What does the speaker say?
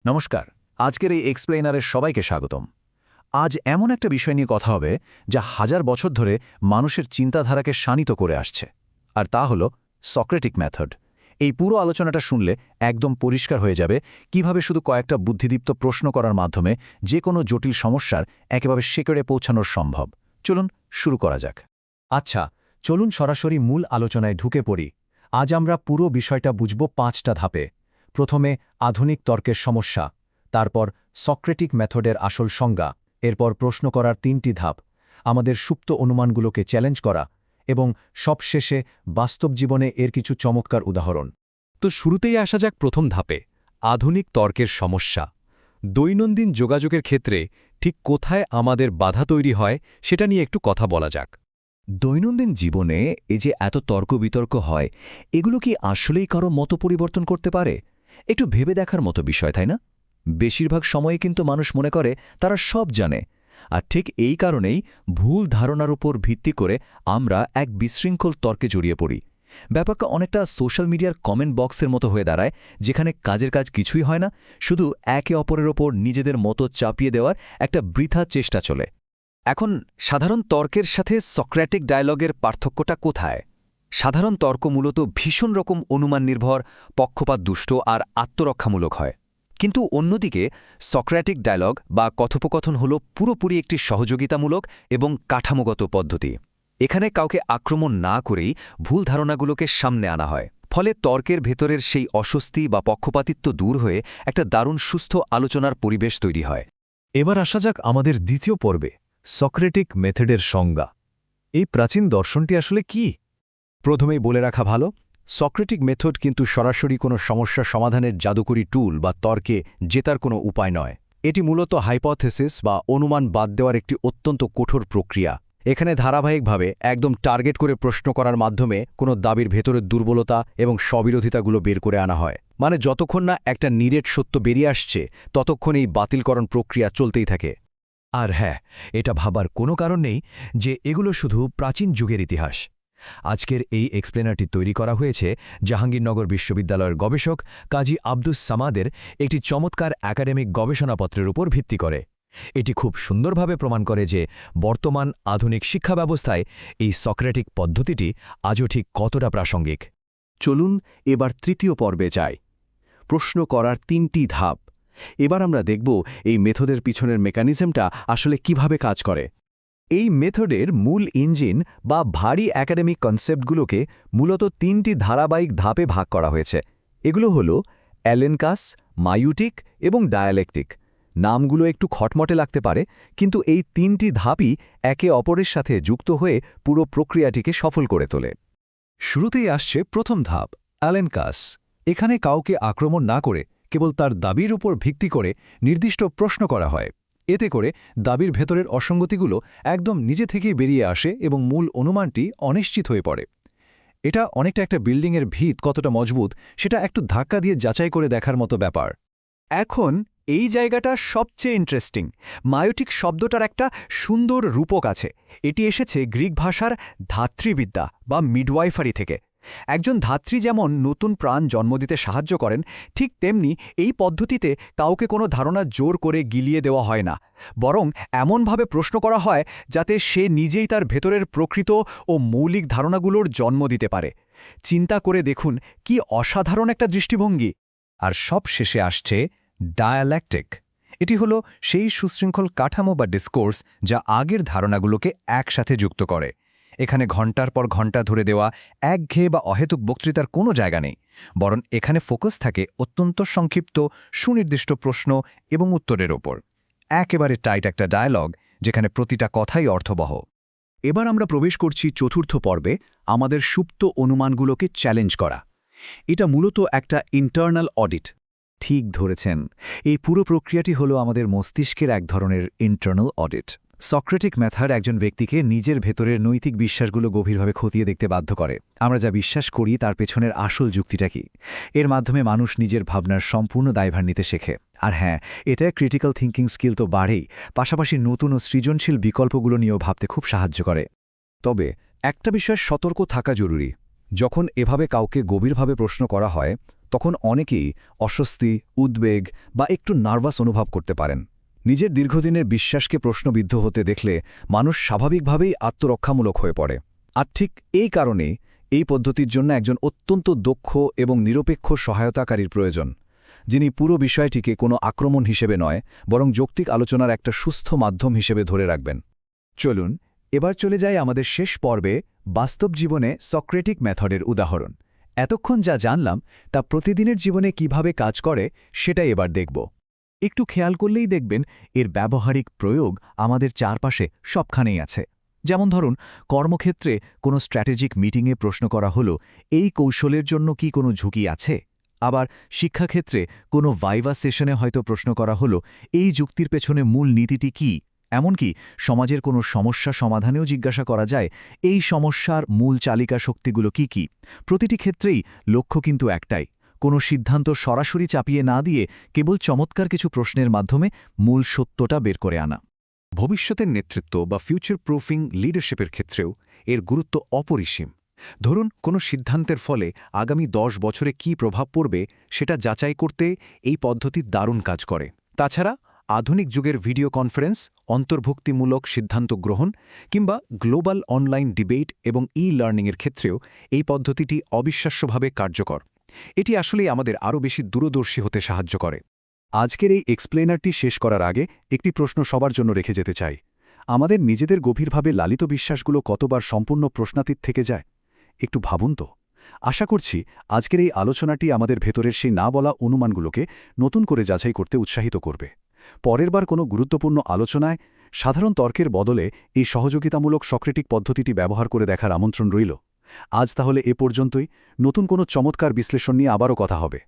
নমস্কার। আজকের এই এক্সপ্লেইনারের সবাইকে স্বাগতম। আজ এমন একটা বিষয় নিয়ে কথা হবে যা হাজার বছর ধরে মানুষের চিন্তাধারাকে শানিত করে আসছে, আর তা হল সক্রেটিক মেথড। এই পুরো আলোচনাটা শুনলে একদম পরিষ্কার হয়ে যাবে কিভাবে শুধু কয়েকটা বুদ্ধিদীপ্ত প্রশ্ন করার মাধ্যমে যে কোনো জটিল সমস্যার একেবারে শেকড়ে পৌঁছানো সম্ভব। চলুন শুরু করা যাক। আচ্ছা, চলুন সরাসরি মূল আলোচনায় ঢুকে পড়ি। আজ আমরা পুরো বিষয়টা বুঝব 5টা ধাপে। প্রথমে আধুনিক তর্কের সমস্যা, তারপর সক্রেটিক মেথডের আসল সংজ্ঞা, এরপর প্রশ্ন করার 3টি ধাপ, আমাদের সুপ্ত অনুমানগুলোকে চ্যালেঞ্জ করা, এবং সবশেষে বাস্তব জীবনে এর কিছু চমৎকার উদাহরণ। তো শুরুতেই আসা যাক প্রথম ধাপে, আধুনিক তর্কের সমস্যা। দৈনন্দিন যোগাযোগের ক্ষেত্রে ঠিক কোথায় আমাদের বাধা তৈরি হয় সেটা নিয়ে একটু কথা বলা যাক। দৈনন্দিন জীবনে এই যে এত তর্ক বিতর্ক হয়, এগুলো কি আসলেই কারো মত পরিবর্তন করতে পারে? একটু ভেবে দেখার মতো বিষয়, তাই না? বেশিরভাগ সময়ে কিন্তু মানুষ মনে করে তারা সব জানে, আর ঠিক এই কারণেই ভুল ধারণার উপর ভিত্তি করে আমরা এক বিশৃঙ্খল তর্কে জড়িয়ে পড়ি। ব্যাপারটা অনেকটা সোশ্যাল মিডিয়ার কমেন্ট বক্সের মতো হয়ে দাঁড়ায়, যেখানে কাজের কাজ কিছুই হয় না, শুধু একে অপরের ওপর নিজেদের মতো চাপিয়ে দেওয়ার একটা বৃথা চেষ্টা চলে। এখন সাধারণ তর্কের সাথে সক্রেটিক ডায়ালগের পার্থক্যটা কোথায়? সাধারণ তর্ক মূলত ভীষণ রকম অনুমান নির্ভর, পক্ষপাত দুষ্ট আর আত্মরক্ষামূলক হয়। কিন্তু অন্যদিকে সক্রেটিক ডায়ালগ বা কথোপকথন হল পুরোপুরি একটি সহযোগিতামূলক এবং কাঠামোগত পদ্ধতি। এখানে কাউকে আক্রমণ না করেই ভুল ধারণাগুলোকে সামনে আনা হয়। ফলে তর্কের ভেতরের সেই অস্বস্তি বা পক্ষপাতিত্ব দূর হয়ে একটা দারুণ সুস্থ আলোচনার পরিবেশ তৈরি হয়। এবার আসা যাক আমাদের দ্বিতীয় পর্বে, সক্রেটিক মেথডের সংজ্ঞা। এই প্রাচীন দর্শনটি আসলে কি? প্রথমেই বলে রাখা ভালো, সক্রেটিক মেথড কিন্তু সরাসরি কোনো সমস্যা সমাধানের জাদুকরী টুল বা তর্কে জেতার কোনো উপায় নয়। এটি মূলত হাইপোথেসিস বা অনুমান বাদ দেওয়ার একটি অত্যন্ত কঠোর প্রক্রিয়া। এখানে ধারাবাহিকভাবে একদম টার্গেট করে প্রশ্ন করার মাধ্যমে কোনো দাবির ভেতরের দুর্বলতা এবং স্ববিরোধিতাগুলো বের করে আনা হয়। মানে যতক্ষণ না একটা নিরেট সত্য বেরিয়ে আসছে, ততক্ষণ এই বাতিলকরণ প্রক্রিয়া চলতেই থাকে। আর হ্যাঁ, এটা ভাবার কোনো কারণ নেই যে এগুলো শুধু প্রাচীন যুগের ইতিহাস। আজকের এই এক্সপ্লেনারটি তৈরি করা হয়েছে জাহাঙ্গীরনগর বিশ্ববিদ্যালয়ের গবেষক কাজী আব্দুস সামাদের একটি চমৎকার একাডেমিক গবেষণাপত্রের উপর ভিত্তি করে। এটি খুব সুন্দরভাবে প্রমাণ করে যে বর্তমান আধুনিক শিক্ষা ব্যবস্থায় এই সক্রেটিক পদ্ধতিটি আজও ঠিক কতটা প্রাসঙ্গিক। চলুন এবার তৃতীয় পর্বে যাই, প্রশ্ন করার 3টি ধাপ। এবার আমরা দেখব এই মেথডের পিছনের মেকানিজমটা আসলে কিভাবে কাজ করে। এই মেথডের মূল ইঞ্জিন বা ভারী একাডেমিক কনসেপ্টগুলোকে মূলত 3টি ধারাবাহিক ধাপে ভাগ করা হয়েছে। এগুলো হল অ্যালেনকাস, মাইউটিক এবং ডায়ালেকটিক। নামগুলো একটু খটমটে লাগতে পারে, কিন্তু এই 3টি ধাপই একে অপরের সাথে যুক্ত হয়ে পুরো প্রক্রিয়াটিকে সফল করে তোলে। শুরুতেই আসছে প্রথম ধাপ, অ্যালেনকাস। এখানে কাউকে আক্রমণ না করে কেবল তার দাবির উপর ভিত্তি করে নির্দিষ্ট প্রশ্ন করা হয়। এতে করে দাবির ভেতরের অসঙ্গতিগুলো একদম নিজে থেকেই বেরিয়ে আসে এবং মূল অনুমানটি অনিশ্চিত হয়ে পড়ে। এটা অনেকটা একটা বিল্ডিংয়ের ভিত কতটা মজবুত সেটা একটু ধাক্কা দিয়ে যাচাই করে দেখার মতো ব্যাপার। এখন এই জায়গাটা সবচেয়ে ইন্টারেস্টিং। মায়োটিক শব্দটার একটা সুন্দর রূপক আছে। এটি এসেছে গ্রিক ভাষার ধাত্রীবিদ্যা বা মিডওয়াইফারি থেকে। একজন ধাত্রী যেমন নতুন প্রাণ জন্ম দিতে সাহায্য করেন, ঠিক তেমনি এই পদ্ধতিতে কাউকে কোনো ধারণা জোর করে গিলিয়ে দেওয়া হয় না, বরং এমনভাবে প্রশ্ন করা হয় যাতে সে নিজেই তার ভেতরের প্রকৃত ও মৌলিক ধারণাগুলোর জন্ম দিতে পারে। চিন্তা করে দেখুন কি অসাধারণ একটা দৃষ্টিভঙ্গি। আর সব শেষে আসছে ডায়ালেকটিক। এটি হলো সেই সুশৃঙ্খল কাঠামো বা ডিসকোর্স যা আগের ধারণাগুলোকে একসাথে যুক্ত করে। এখানে ঘণ্টার পর ঘণ্টা ধরে দেওয়া একঘেয়ে বা অহেতুক বক্তৃতার কোনো জায়গা নেই, বরং এখানে ফোকাস থাকে অত্যন্ত সংক্ষিপ্ত সুনির্দিষ্ট প্রশ্ন এবং উত্তরের ওপর। একেবারে টাইট একটা ডায়ালগ যেখানে প্রতিটা কথাই অর্থবহ। এবার আমরা প্রবেশ করছি চতুর্থ পর্বে, আমাদের সুপ্ত অনুমানগুলোকে চ্যালেঞ্জ করা। এটা মূলত একটা ইন্টারনাল অডিট। ঠিক ধরেছেন, এই পুরো প্রক্রিয়াটি হলো আমাদের মস্তিষ্কের এক ধরনের ইন্টারনাল অডিট। সক্রেটিক মেথড একজন ব্যক্তিকে নিজের ভেতরের নৈতিক বিশ্বাসগুলো গভীরভাবে খতিয়ে দেখতে বাধ্য করে। আমরা যা বিশ্বাস করি তার পেছনের আসল যুক্তিটা কি। এর মাধ্যমে মানুষ নিজের ভাবনার সম্পূর্ণ দায়ভার নিতে শেখে। আর হ্যাঁ, এটা ক্রিটিক্যাল থিঙ্কিং স্কিল তো বাড়েই, পাশাপাশি নতুন ও সৃজনশীল বিকল্পগুলো নিয়েও ভাবতে খুব সাহায্য করে। তবে একটা বিষয়ে সতর্ক থাকা জরুরি। যখন এভাবে কাউকে গভীরভাবে প্রশ্ন করা হয়, তখন অনেকেই অস্বস্তি, উদ্বেগ বা একটু নার্ভাস অনুভব করতে পারেন। নিজের দীর্ঘদিনের বিশ্বাসকে প্রশ্নবিদ্ধ হতে দেখলে মানুষ স্বাভাবিকভাবেই আত্মরক্ষামূলক হয়ে পড়ে। আর ঠিক এই কারণেই এই পদ্ধতির জন্য একজন অত্যন্ত দক্ষ এবং নিরপেক্ষ সহায়তাকারীর প্রয়োজন, যিনি পুরো বিষয়টিকে কোনো আক্রমণ হিসেবে নয়, বরং যৌক্তিক আলোচনার একটা সুস্থ মাধ্যম হিসেবে ধরে রাখবেন। চলুন এবার চলে যাই আমাদের শেষ পর্বে, বাস্তব জীবনে সক্রেটিক মেথডের উদাহরণ। এতক্ষণ যা জানলাম তা প্রতিদিনের জীবনে কিভাবে কাজ করে সেটাই এবার দেখব। একটু খেয়াল করলেই দেখবেন এর ব্যবহারিক প্রয়োগ আমাদের চারপাশে সবখানেই আছে। যেমন ধরুন, কর্মক্ষেত্রে কোনো স্ট্র্যাটেজিক মিটিংয়ে প্রশ্ন করা হলো, এই কৌশলের জন্য কি কোনো ঝুঁকি আছে? আবার শিক্ষাক্ষেত্রে কোনো ভাইভা সেশনে হয়তো প্রশ্ন করা হলো, এই যুক্তির পেছনে মূল নীতিটি কি? এমনকি সমাজের কোনো সমস্যা সমাধানেও জিজ্ঞাসা করা যায়, এই সমস্যার মূল চালিকা শক্তিগুলো কি কি? প্রতিটি ক্ষেত্রেই লক্ষ্য কিন্তু একটাই, কোনো সিদ্ধান্ত সরাসরি চাপিয়ে না দিয়ে কেবল চমৎকার কিছু প্রশ্নের মাধ্যমে মূল সত্যটা বের করে আনা। ভবিষ্যতের নেতৃত্ব বা ফিউচার প্রুফিং লিডারশিপের ক্ষেত্রেও এর গুরুত্ব অপরিসীম। ধরুন, কোনো সিদ্ধান্তের ফলে আগামী 10 বছরে কী প্রভাব পড়বে সেটা যাচাই করতে এই পদ্ধতি দারুণ কাজ করে। তাছাড়া আধুনিক যুগের ভিডিও কনফারেন্স, অন্তর্ভুক্তিমূলক সিদ্ধান্ত গ্রহণ কিংবা গ্লোবাল অনলাইন ডিবেট এবং ই-লার্নিংয়ের ক্ষেত্রেও এই পদ্ধতিটি অবিশ্বাস্যভাবে কার্যকর। এটি আসলেই আমাদের আরও বেশি দূরদর্শী হতে সাহায্য করে। আজকের এই এক্সপ্লেনারটি শেষ করার আগে একটি প্রশ্ন সবার জন্য রেখে যেতে চাই। আমাদের নিজেদের গভীরভাবে লালিত বিশ্বাসগুলো কতবার সম্পূর্ণ প্রশ্নাতীত থেকে যায়? একটু ভাবুন তো। আশা করছি আজকের এই আলোচনাটি আমাদের ভেতরের সেই না বলা অনুমানগুলোকে নতুন করে যাচাই করতে উৎসাহিত করবে। পরের বার কোনো গুরুত্বপূর্ণ আলোচনায় সাধারণ তর্কের বদলে এই সহযোগিতামূলক সক্রেটিক পদ্ধতিটি ব্যবহার করে দেখার আমন্ত্রণ রইল। আজ তাহলে এ পর্যন্তই। নতুন কোনো চমৎকার বিশ্লেষণ নিয়ে আবারও কথা হবে।